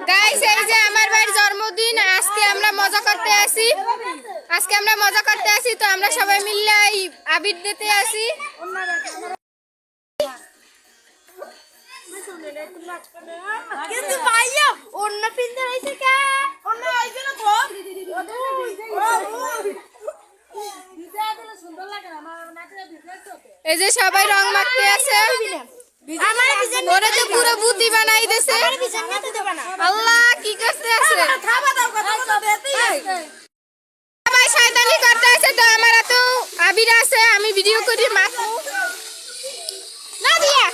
Guys এই যে আমার ভাইয়ের জন্মদিন, আজকে আমরা মজা করতে আসি তো আমরা সবাই মিলে আবির দিতে আসি। কিন্তু ভাইয়া অন্য পিনতে হইছে কে অন্য হইছে না তো সুন্দর লাগে না নাচে বিজনেস হতে। এই যে সবাই রং মাখতে আছে, আমার বিজনেস ওরা তো পুরো বুদ্ধি বানাই দিয়েছে। আমার বিজনেস তো দেব না আল্লাহ কি করতে আছে, খাবা দাও কথা তো দেতেই সবাই শয়তানি করতে আছে। তো আমার তো আবির আছে, আমি ভিডিও করি মাখবো না দিয়া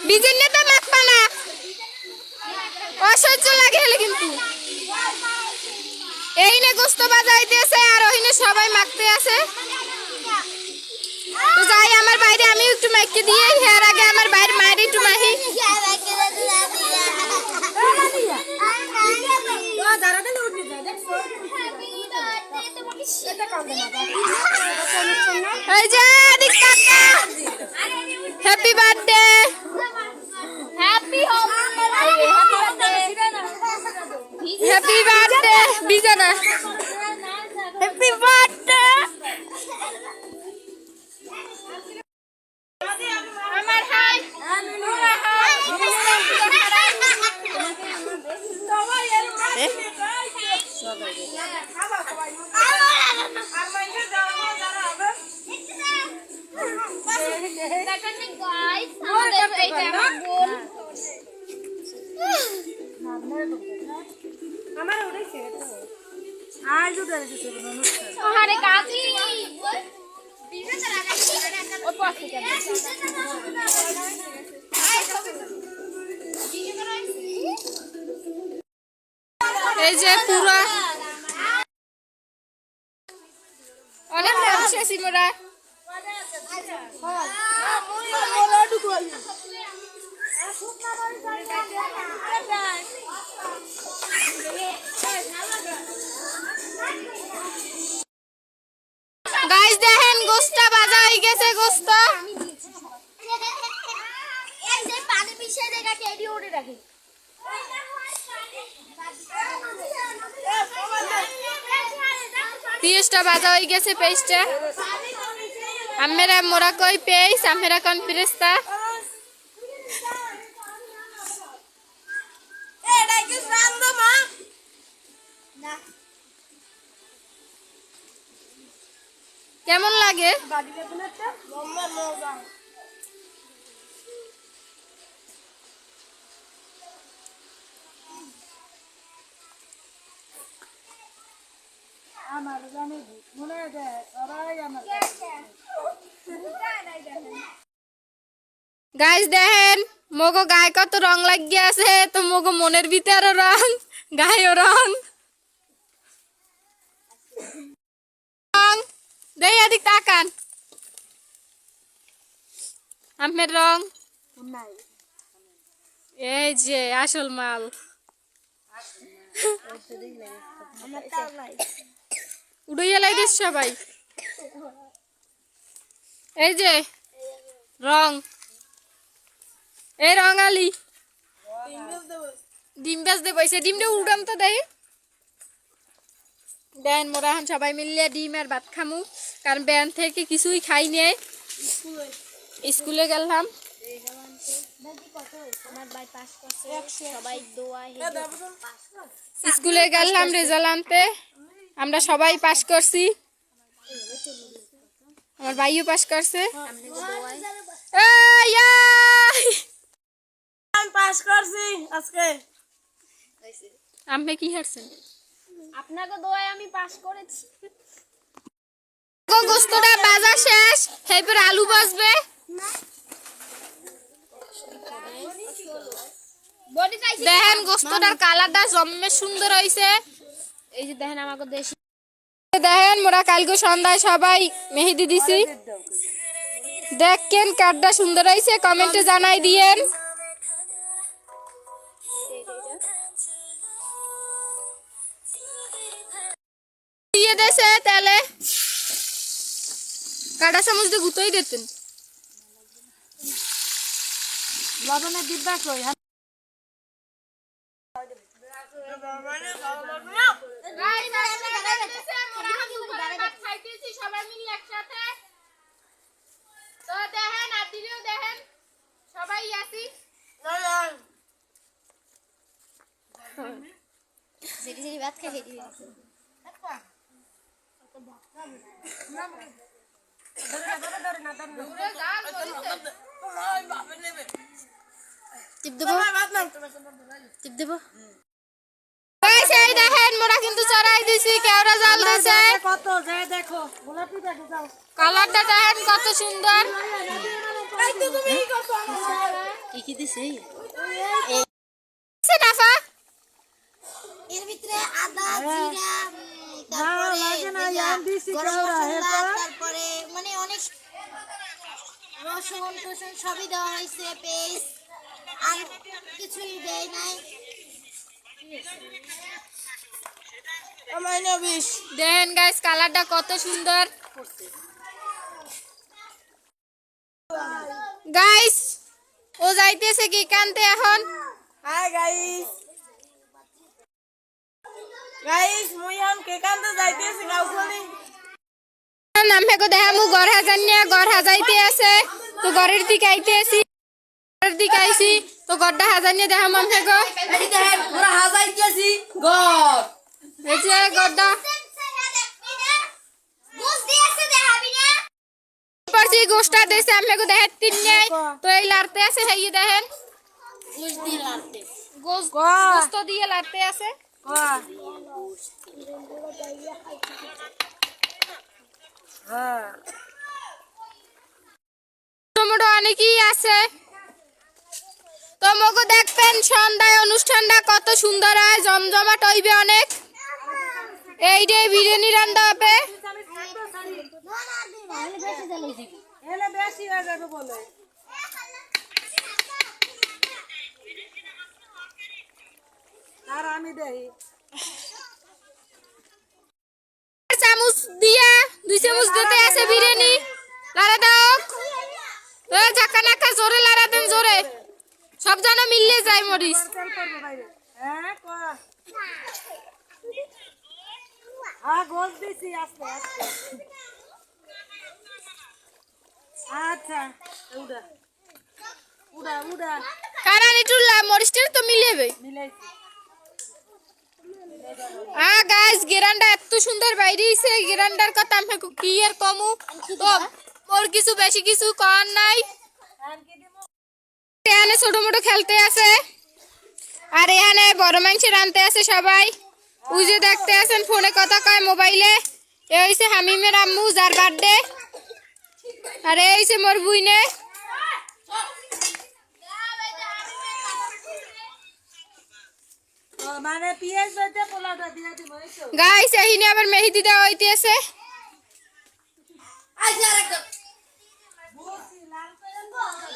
বিজের নেতা মাখবা না, অসহ্য লাগে হলে কিন্তু। এই নে গোস্ত বাজাইতেছে আর ওইনে সবাই মাখতে আছে। তো যাই আমার বাইরে আমি একটু মাইকে দিয়ে এর আগে আমার বাইরে মায়ের একটু মাহি। এই যে দিক কাকা হ্যাপি বার্থডে হ্যাপি বার্থডে বিজানা হ্যাপি বার্থডে আমার হাই আমার উড়াইছে আর যদি দিছে অনুষ্ঠান ওহারে কাকি বিজনেস রাখা ও পাশে কেন এই যে পুরা অনেক মানুষ আছি মোরা। গাইস দেখেন গোস্তা বাজা হয়ে গেছে, গোস্ত এই যে পানি মিশিয়ে দেখা টেডি ওড়ে রাখি পেঁয়াজটা বাজা হয়ে গেছে, পেঁয়াজটা আমরা মোরা কই পেঁয়াজ আমরা কোন পেঁয়াজটা এটা কি রান্দ মা না কেমন লাগে? বাড়িতে কোন একটা লম্বা মজা আমার জানি মনে আছে সবাই আমার গাইস দেখেন মগো গায়ে কত রং লাগিয়ে আছে, তো মগো মনের ভিতরে রং গায়েও রং রং দেই এদিক তাকান আমের রং নাই এই যে আসল মাল। আমার তাও নাই উড়িয়ে লাই দিস সবাই। এই যে রং এই রং আলি ডিম বেচ দে পয়সা ডিমটা উড়াম তো দেয় দেন মোরা এখন সবাই মিলিয়ে ডিম আর ভাত খামু, কারণ ব্যান থেকে কিছুই খাই নিয়ে স্কুলে গেলাম। স্কুলে গেলাম রেজাল্ট আনতে, আমরা সবাই পাস করছি, আমার ভাইও পাস করছে। আমি পাস করছি আজকে আপনি কি হারছেন? আপনাকে দোয়ায় আমি পাস করেছি। গোস্তটা বাজা শেষ, এরপর আলু বাজবে। দেখেন গোস্তটার কালারটা জম্মে সুন্দর হয়েছে। এই যে দেখেন আমাকে দেশি দেখেন মোরা কালকে সন্ধ্যায় সবাই মেহেদি দিছি, দেখেন কার্ডটা সুন্দর হয়েছে, কমেন্টে জানাই দিয়েন। দিয়ে দেছে তাহলে কাটা চামচ দিয়ে গুতোই দিতেন। লবণের ডিব্বা কই খাইতেছি সবাই মিলে একসাথে। তো দেখেন আদিলেও দেখেন সবাই আসি। যেটি যেটি ভাত খাই সেটি টিপ দেবো টিপ দেবো গাইস এই দেখেন মোরা কিন্তু চড়াই দিছি কেওড়া জাল দিছে। কত যায় দেখো গোলাপি দেখো যাও কালারটা দেখেন কত সুন্দর। এই তো তুমি কত কি কি দিছে নাফা এর ভিতরে আদা জিরা লাগে না ইয়ান দিছি কেওড়া তারপরে মানে অনেক রসুন টসুন সবই দেওয়া হয়েছে পেস্ট আর কিছুই দেয় নাই আমার নবিশ দেখেন গাইস কালারটা কত সুন্দর। গাইস ও যাইতেছে কি কানতে এখন। হাই গাইস মুই আম কে কান্দে যাইতেছি গাও খনি নামে কো দেখামু ঘর হাজানিয়া ঘর হাজাইতে আছে তো ঘরের দিকে আইতে আসি ঘরের দিকে আইছি তো ঘরটা হাজানিয়া দেখাম আমে কো এই দেখেন পুরা হাজাইতেছি গড এই যে ঘরটা বুঝ দিয়েছে দেখাবি না পরছি গোষ্টা দেছে আমে কো দেখাত তিন নাই তো এই লারতে আছে এই দেখেন বুঝ দিয়ে লাগতে গোস্ত দিয়ে লারতে আছে। টমেটো অনেকই আছে তো মগো দেখবেন সন্ধ্যায় অনুষ্ঠানটা কত সুন্দর হয় জমজমাট হইবে অনেক। এই যে বিরিয়ানি রান্না হবে এলে বেশি হয়ে যাবে বলে আর আমি দেই চামচ দিয়া 2 চামচ দিতে আছে বিরিয়ানি লারা দাও তো ঝাকা নাকা জোরে লারা দেন জোরে সব জানা মিললে যায় মরিস। তেল করবে বাইরে হ্যাঁ কয়া গোল দিছি আস্তে আস্তে আচ্ছা উড়া উড়া উড়া কারণ একটু মরিচটা তো মিলেবে। মিলাইছি গাইস গেরান্ডা এত সুন্দর বাইরেছে গেরান্ডার কথা আমি কি আর কমু তো ওর কিছু বেশি কিছু কর নাই। এখানে ছোট মোটো খেলতে আছে আর এখানে বড় মানুষ রানতে আছে সবাই ওই যে দেখতে আছেন ফোনে কথা কয় মোবাইলে এ হইছে হামিমের আম্মু যার বার্থডে আর এই হইছে মোর বুইনে। মানে পিয়াজ বাটা পোলাটা দিয়া দিব এইতো গাইস এহিনে আবার মেহেদি দেওয়া হইতেছে।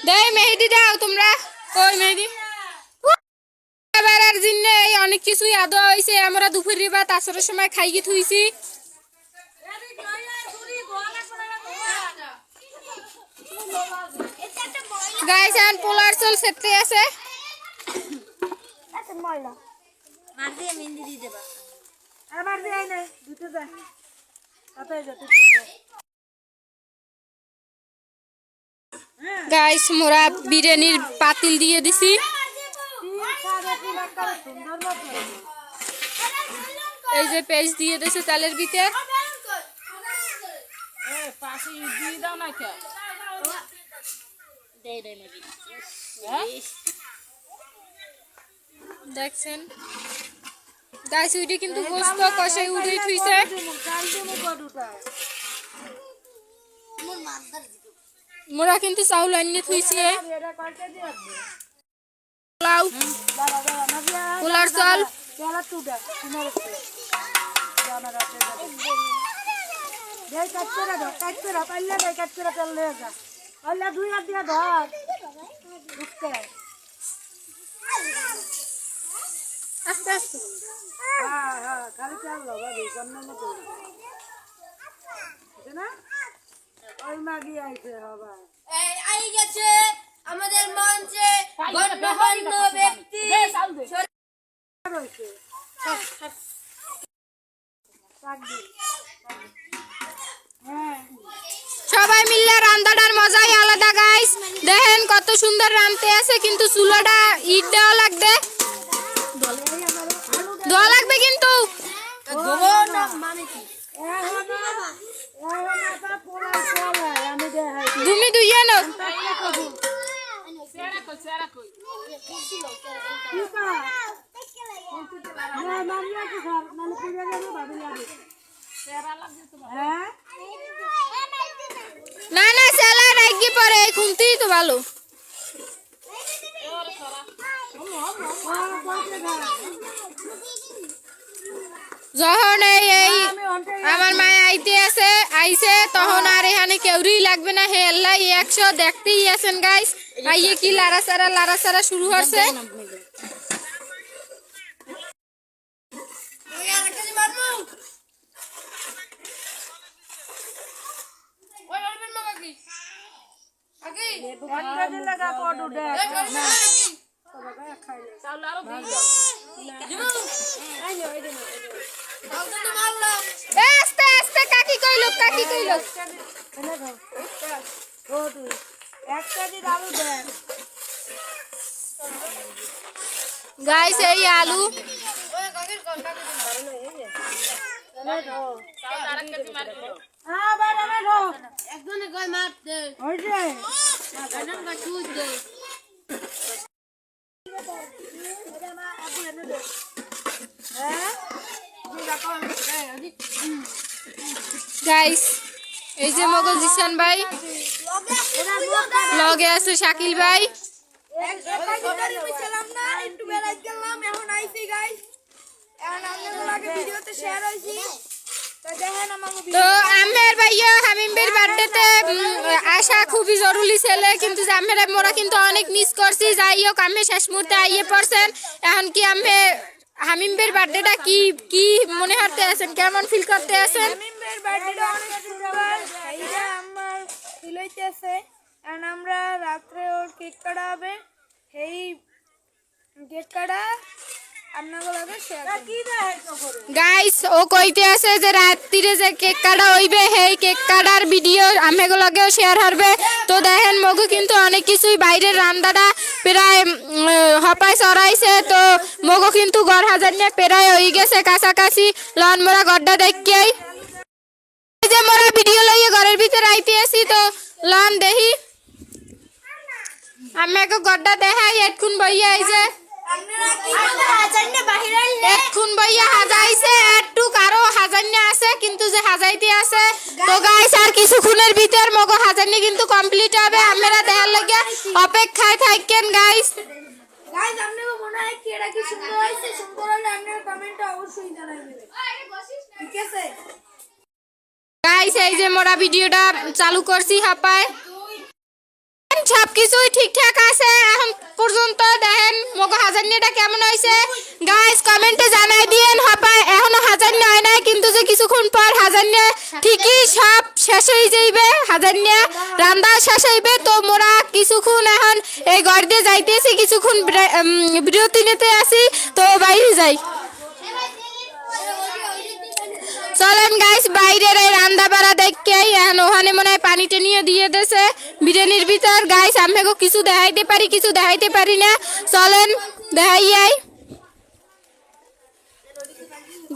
দেই মেহেদি দাও তোমরা কই মেহেদি এবার আর জিন্নে এই অনেক কিছুই আদা হইছে আমরা দুপুরের ভাত আসরের সময় খাইয়ে থুইছি। গাইস আন পোলার চল সেটতে আছে ময়লা মার দিয়ে মেহেন্দি দিয়ে দেবা আমার দেই নাই দুটো যা তাতে যা গাইস মোরা বিরিয়ানির পাতিল দিয়ে দিছি সুন্দর মতো এই যে পেস্ট দিয়ে দিছে তেলের ভিতর পাশে দিয়ে দাও না কে দেই দেই নাকি দেখছেন গাইস উইডি কিন্তু গোস্ত কষাই উড়ি থুইছে কাল দিমু গডুটা মোর মাদার মোরা কিন্তু চাউল আনিয়ে থুইছে এটা কয়টা দিয়ে আসবে লাউ দাঁড়া দাঁড়া না দিয়া পোলার চাল তেলা টুডা তোমার জানা রাতে দেই কাটতে রা পাইলে দেই কাটতে রা তেল লয়ে যা আল্লাহ দুই হাত দিয়া ধর উঠতে আস্তে আস্তে হ্যাঁ খালি তেল দাও ভাবি কন্নের মতো আছে না ওই মাগি আইছে বাবা এই আই গেছে আমাদের মঞ্চে চুলা গাইস দেখেন কত সুন্দর রাঁধতে আছে কিন্তু চুলাটা ইট দেওয়া লাগবে দেওয়া লাগবে কিন্তু তুমি দুইয়া নাও না না সেলা রাখি পরে খুনতেই তো ভালো যখন এই আমার মায়ে আইছে তখন আর এখানে কেউরি লাগবে না হে আল্লাহ 100 দেখতেই আছেন গাইস আইয়ে কি লাড়াচাড়া শুরু হচ্ছে আস্তে আস্তে কাকি কইলো গাইস এই আলু একজনে গয় মার দে একজন গয় চুজ দে গাইস এই যে মগজ জিসান ভাই লগে আছে শাকিল ভাই তো আমের ভাইয়া হামিমের বার্থডেতে আসা খুবই জরুরি ছেলে কিন্তু আমরা মোরা কিন্তু অনেক মিস করছি যাই হোক আমি শেষ মুহূর্তে আইয়ে পড়ছেন এখন কি আমি হামিমের বার্থডেটা কি কি মনে করতে আছেন কেমন ফিল করতে আছেন হামিমের বার্থডেটা অনেক সুন্দর এইটা আমার ফিল হইতেছে কারণ আমরা রাত্রে ওর কেক কাটা হবে এই কেক কাটা আপনাদের লগে শেয়ার কি গাইস ও কইতে আছে যে রাত্রিরে যে কেক কাটা হইবে সেই কেক কাটার ভিডিও আমাদের লগেও শেয়ার হবে তো দেখেন মগু কিন্তু অনেক কিছুই বাইরের রান্দাটা প্রায় হপায় চড়াইছে তো মগু কিন্তু ঘর হাজার নিয়ে প্রায় হয়ে গেছে কাছাকাছি লন মোরা গড্ডা দেখিয়াই এই যে মোরা ভিডিও লইয়ে ঘরের ভিতরে আইতে আসি তো লন দেখি আমাকে গড্ডা দেখাই এতক্ষণ বইয়া আইছে এখন বইয়া হাজাইছে একটু কারো হাজান্নে আছে কিন্তু যে হাজাইতে আছে তো গাইস আর কিছুক্ষণের ভিতর মগো হাজান্নে কিন্তু কমপ্লিট হবে আমরা দেখার লাগে অপেক্ষায় থাকেন গাইস গাইস আপনাদের মনে হয় কি এটা কি সুন্দর হইছে সুন্দর হলে আপনারা কমেন্টে অবশ্যই জানাবেন ঠিক আছে গাইস এই যে মোরা ভিডিওটা চালু করছি হাপায় সবকিছুই ঠিকঠাক আছে এখন পর্যন্ত দেখেন মগো হাজারনিটা কেমন হয়েছে গাইস কমেন্টে জানাই দিয়েন হাপায় এখনো হাজারনি হয় নাই কিন্তু যে কিছুক্ষণ পর হাজারনি ঠিকই সব শেষ হয়ে যাইবে হাজারনি রান্না শেষ হইবে তো মোরা কিছুক্ষণ এখন এই ঘর দিয়ে যাইতেছি কিছুক্ষণ বিরতি নিতে আসি তো বাইরে যাই চলেন গাইস বাইরের এই রান্না বাড়া দেখে ওখানে মনে হয় পানিটা নিয়ে দিয়ে দেছে বিরিয়ানির ভিতর গাইস আমাকে কিছু দেখাইতে পারি কিছু দেখাইতে পারি না চলেন দেখাই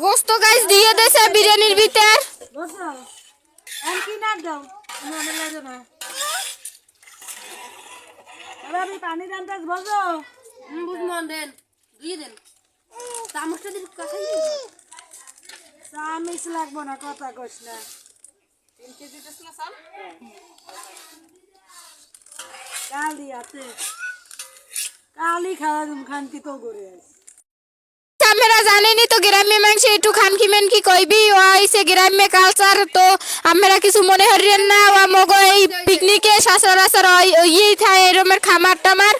গোস্ত গাইস দিয়ে দেছে বিরিয়ানির ভিতর পানি রান্তাস বসো বুঝমন দেন দিয়ে দেন চামচটা দিন কাছাই চামিচ লাগবো না কথা কইস না কালি আছে কালি খাওয়া খানকি তো করে আমরা জানেনি তো গ্রাম্য মানুষ একটু খানকি মেনকি কইবি ও আইছে গ্রাম্য কালচার তো আমরা কিছু মনে হরিয়েন না ও মগো এই পিকনিকে সচরাচর ইয়ে থাকে এরমের খামার টামার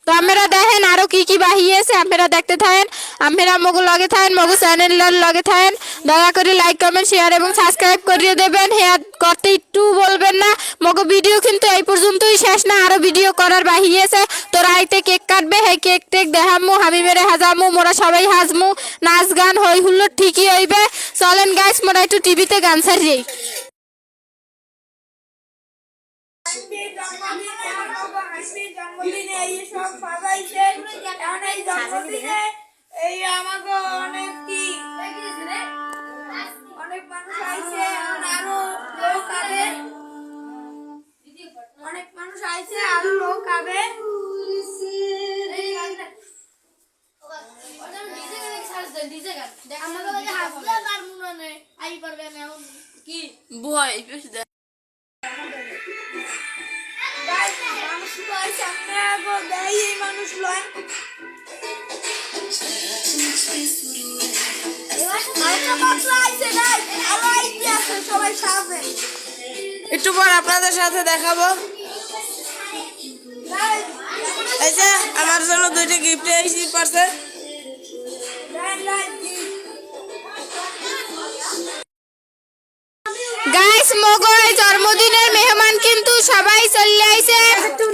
তো আমরা দেখেন আরো কি কি বাহিয়েছে আমরা দেখতে থাকেন আমরা মগো লগে থাকেন মগো চ্যানেলের লগে থাকেন দয়া করে লাইক কমেন্ট শেয়ার এবং সাবস্ক্রাইব করে দেবেন হ্যাঁ করতে একটু বলবেন না মগো ভিডিও কিন্তু এই পর্যন্তই শেষ না আরো ভিডিও করার বাহিয়েছে তো রাইতে কেক কাটবে হ্যাঁ কেক টেক দেখামু হামিমেরে হাজামু মোরা সবাই হাজমু নাচ গান হই হুল্লো ঠিকই হইবে চলেন গাইস মোরা একটু টিভিতে গান ছাড়ি জন্মদিনে এই সব সাজাইছে। এখন এই জন্মদিনে এই আমাকে অনেক কি অনেক মানুষ আইছে। এখন আরো লোক আবে, অনেক মানুষ আইছে, আরো লোক আবে। মানুষ লয় সবাই সাজে। একটু পর আপনাদের সাথে দেখাবো। এই যে আমার জন্য দুইটি গিফট এসে পড়ছে। গাইস মগো জন্মদিনের মেহমান কিন্তু সবাই চলে আইছে।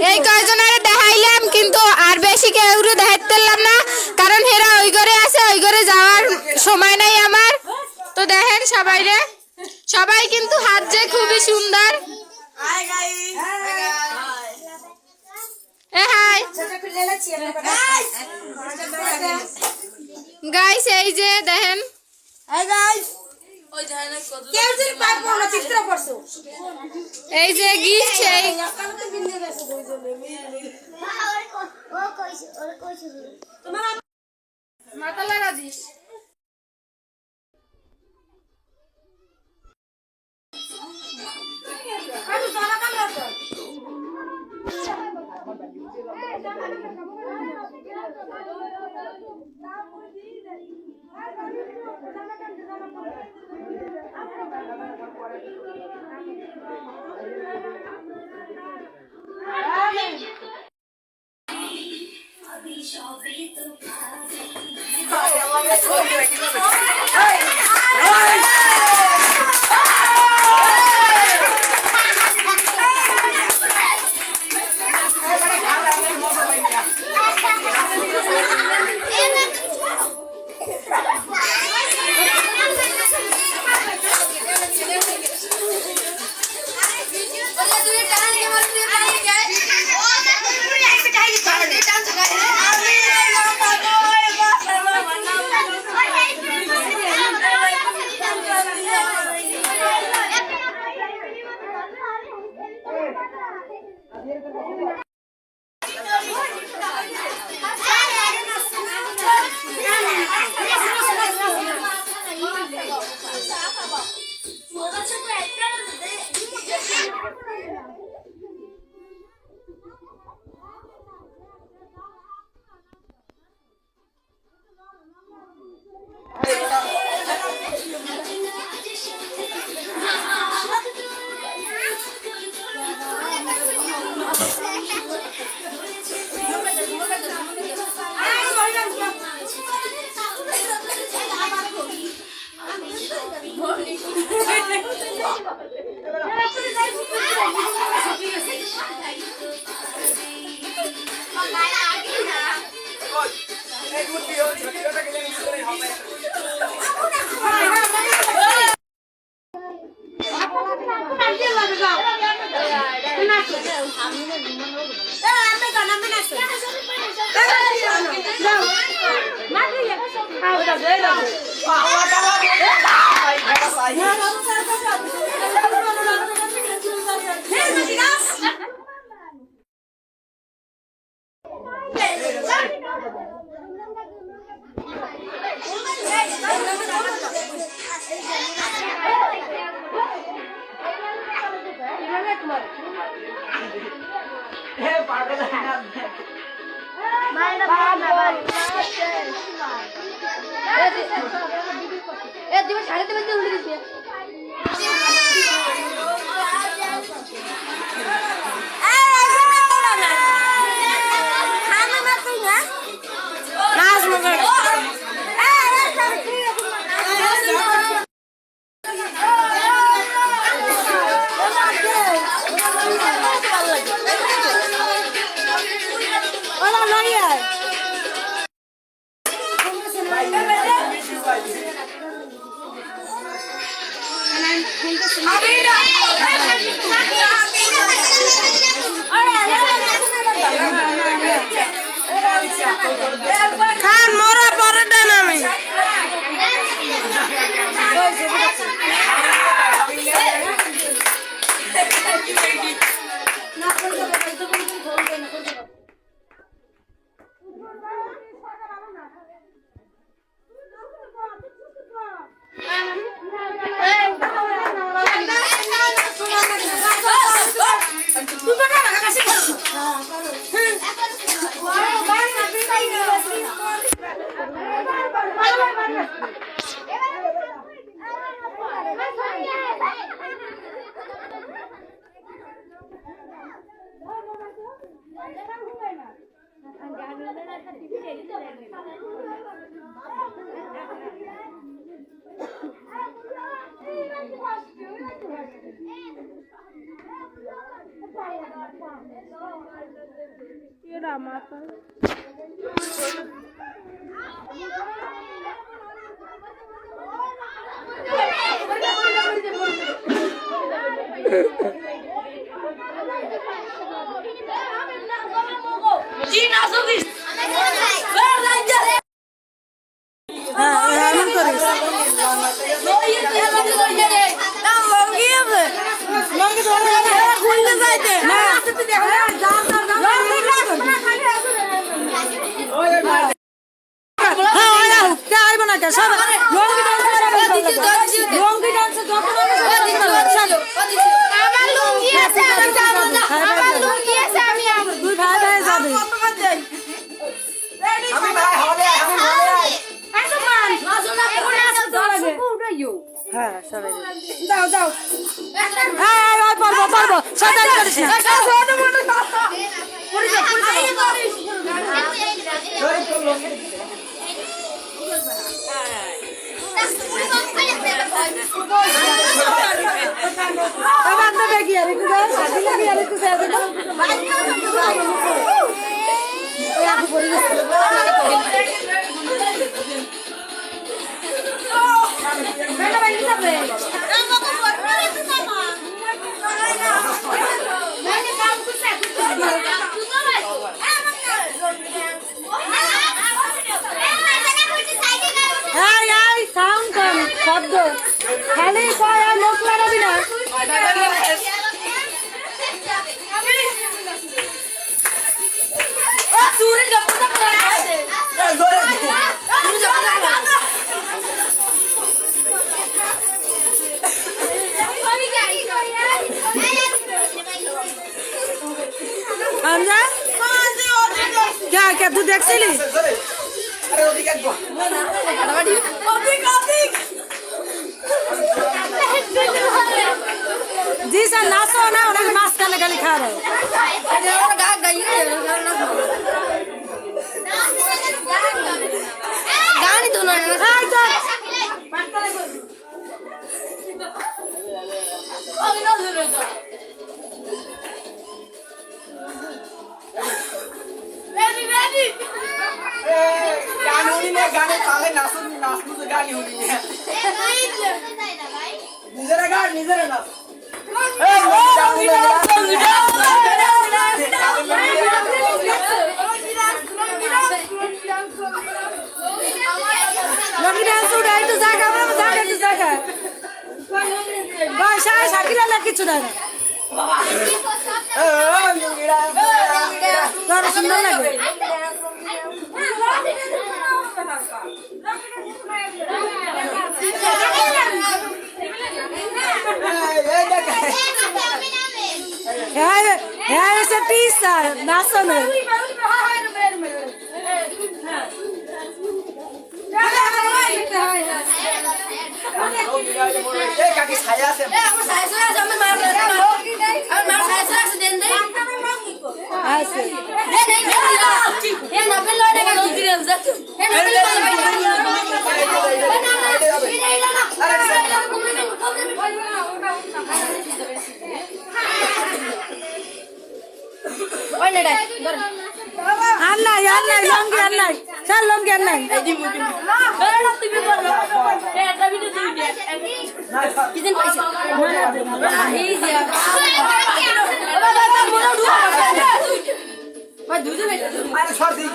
এই কয়জনের দেখাইলাম, কিন্তু আর বেশি কেউ দেখাইতে পারলাম না, কারণ হেরা ওই ঘরে আছে, ওই ঘরে যাওয়ার সময় নাই আমার। তো দেখেন সবাই কিন্তু হাত যে খুবই সুন্দর। হাই গাইস, এই যে দেখেন এই যে গিফট, মাতালা রাজিস Abira! হ্যাঁ এমন করিস লঙ্গি আছে লঙ্গি ধরে খুলতে যাইতে না আমার লুঙ্গি আছে, আমি যাবো না। আমার লুঙ্গি আছে, আমি যাবো। তুই ভাই ভাই যাবি হ্যাঁ সবাই যাও যাও হ্যাঁ পারবো পারবো সাবধান করিস না আবার না বেগি আর একটু দাও সাথে লাগি আর একটু সাথে দাও এক পড়ে গেছে বেটা বেটা যাবে এই এই সাউন্ড কম শব্দ খালি কয় আর লোক লাগাবি না আমজা क्या क्या तू দেখছিলি जी सर नाचो ना उन्हें मास्क खाने का लिखा रहे गाड़ी दोनों गाने होनी में गाने ताले नाचो नाचो तो गाने होनी में निजरा गाड़ निजरा ना लगी डांस उड़ाई तो जागा में जागा तो जागा भाई शायद शाकिरा लगी चुना तो सुंदर लगे है ऐसे पीसा नाचो में ए काकी छाया से ऐसे अन्ना लंगी अन्ना चल लंगी अन्ना अरे छोड़ दी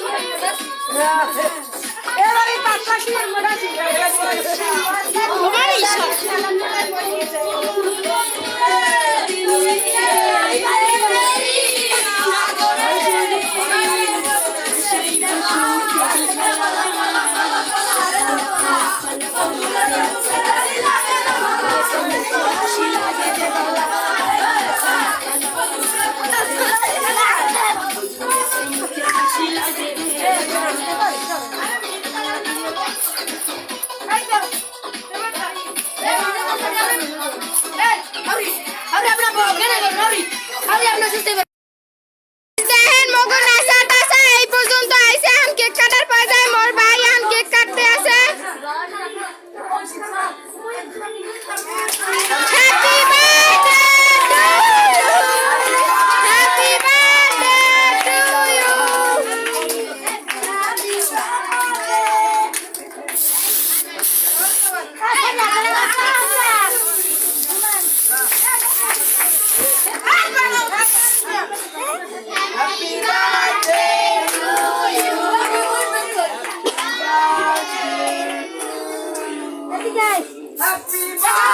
Thank you. এবারে পাঁচটা কি মোটা দেখেন মগো নাচা টাচা এই পর্যন্ত আইছে এখন কেক কাটার পর যায় মোর ভাই এখন কেক কাটতে আছে happy birthday to you Happy birthday to you. Happy birthday,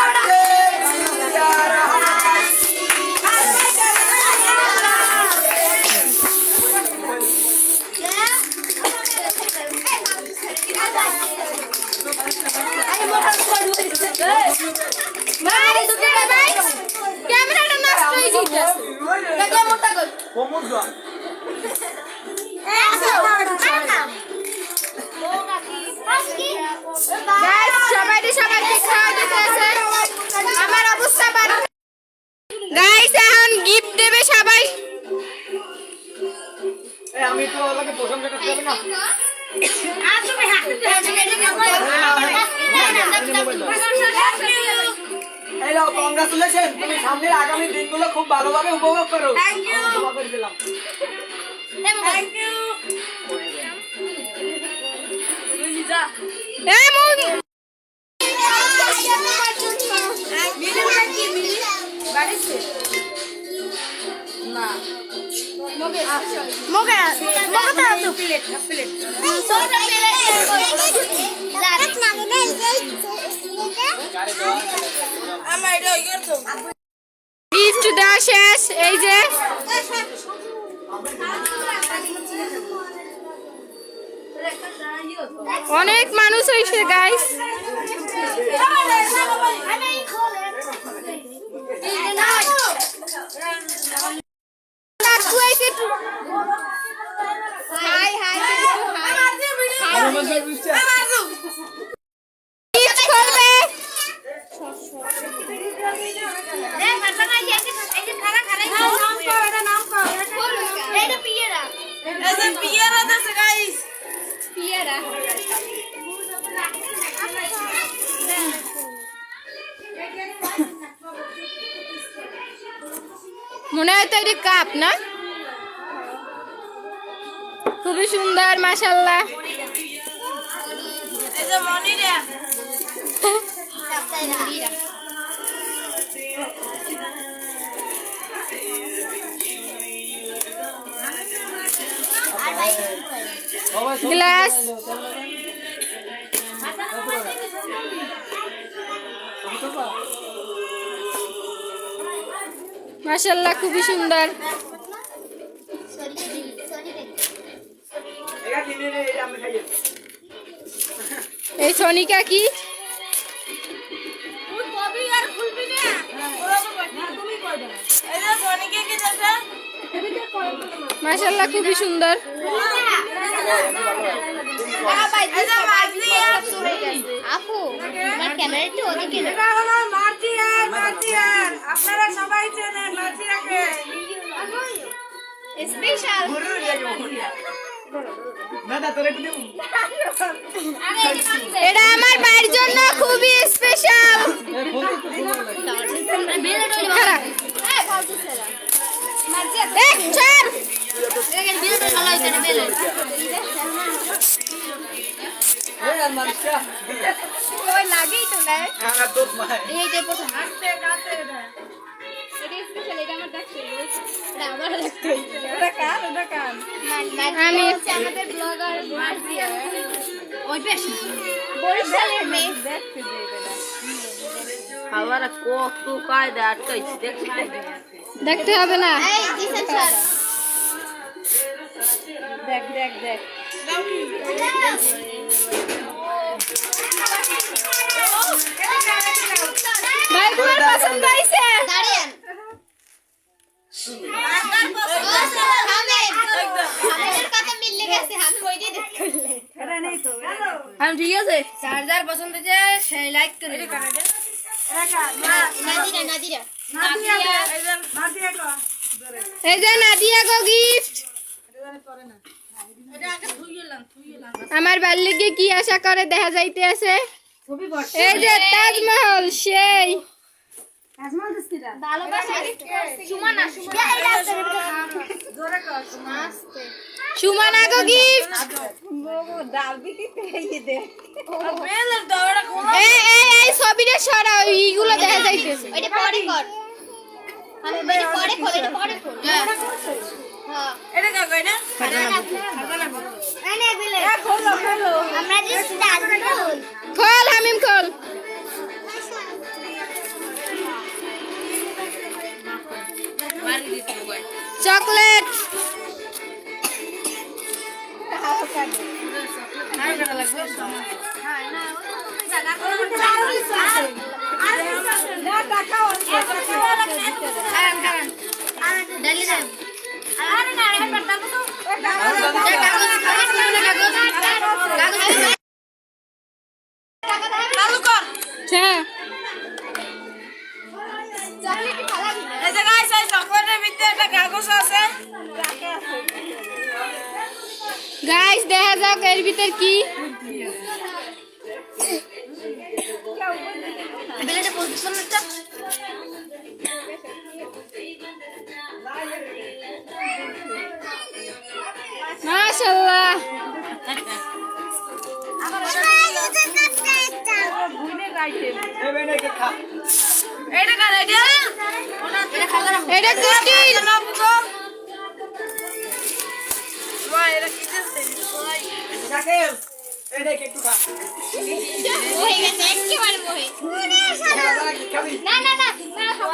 ক্যামেরাটা নষ্ট হয়ে যাচ্ছে সবাইকে খাওয়া দিতে আছে আমার অবস্থা বাড়ি গাইস এখন গিফট দেবে সবাই আমি তো ওকে প্রশংসা করতে হবে না হ্যালো কংগ্রাচুলেশন তুমি সামনের আগামী দিনগুলো খুব ভালোভাবে উপভোগ করো দোয়া করে দিলাম গিফট দেওয়া শেষ এই যে অনেক মানুষ হয়েছে গাইস হাই হাই গিফট করবে মনে হয় তো এটা কাপ না খুবই সুন্দর মাশাআল্লাহ গ্লাস মাশাআল্লাহ খুবই সুন্দর এই সোনিকা কি মাশাআল্লাহ খুবই সুন্দর আপু আমার ক্যামেরাটা ওদিকে না আপনারা সবাই চেনেন মার্জিয়াকে স্পেশাল এটা আমার ভাইয়ের জন্য খুবই স্পেশাল লাগেই তো না প্রথম আস্তে কাছে স্পেশাল, এটা আমার দেখতে হইবে। এটা আমার দেখতে হইবে। ওটা কার ওটা কার আমি আমাদের ব্লগার মার্জিয়া ওই বেশি বরিশালের মেয়ে দেখতে দেবে না খাবার কত কায়দা আটকাইছি দেখছি দেখতে হবে না। এই দিশান স্যার দেখ দেখ দেখ ভাই তোমার পছন্দ হইছে? দাঁড়িয়েন আমাদের কথা মিলে গেছে আমি ওইটাই দেখতে আমি ঠিক আছে চার্জার পছন্দ যে সেই লাইক করে নাদিরা নাদিরা এই যে নাদিয়া গো গিফট। আমার বাল্যকে কি আশা করে দেখা যাইতে আছে। এই যে তাজমহল সেই ভালোবাসা সুমানা সুমনা গো গিফট। এই ছবিটা সরাও, এইগুলো দেখা যাইতেছে। এটা পরে কর আমি এটা পরে কর এটা পরে কর হ্যাঁ এটা কার কই না আনে বিলে খোলো খোলো আমরা জাস্ট দাঁড়াবো খোল হামিম খোল। চকলেট হ্যাঁ। এই যে গাইস এই চকলেটের ভিতরে একটা কাগজ আছে গাইস দেখা যাক এর ভিতর কি। বিলেটা পজিশন একটা মাশাআল্লাহ এই বেনে কে খা এটা কার এটা এটা কুস্টির। এটা কি দিছে যাকে এই দেখ একটু খা হয়ে গেছে একেবারে মোহে খাবি না না না না খাবো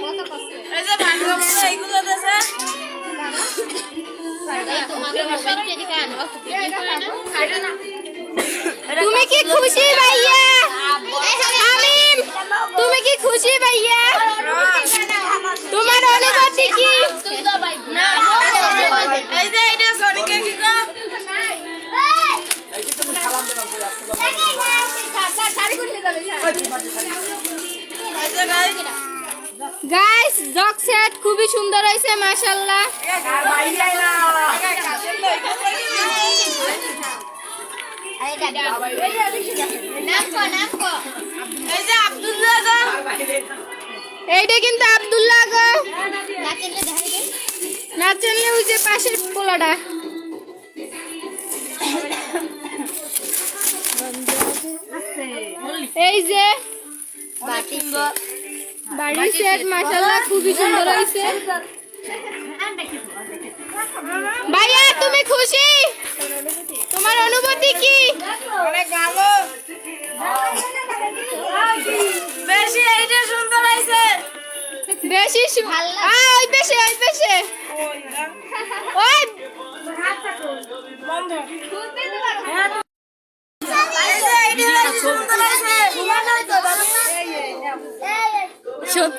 কত কষ্ট এই যে ভালো এইগুলো দেছে তোমাকে বাসায় এদিকে আনো খাইলো না তুমি কি খুশি ভাইয়া? হামিম তুমি কি খুশি ভাইয়া? তোমার অনুভূতি কি? এই যে এটা সনিকে কি কর এই কি তুমি সালাম দেবা বলে এই যে গাইস গাইস জগ সেট খুবই সুন্দর হয়েছে মাশাআল্লাহ। বাইরে আইলা নাম কো এই যে আব্দুল্লাহ গো বাইরে এইটা কিন্তু আব্দুল্লাহ গো। নাচলে দেখাই দে না জানলে ওই যে পাশের পোলাটা। এই যে বাটি বাড়ির সেট মাশাআল্লাহ খুবই সুন্দর হয়েছে। ভাইয়া তুমি খুশি? তোমার অনুভূতি কি? অনেক ভালো বেশি এইটা সুন্দর হইছে বেশি ওই পেশে ওই পেশে ওই বন্ধ এই যে এইটা সুন্দর হইছে সব-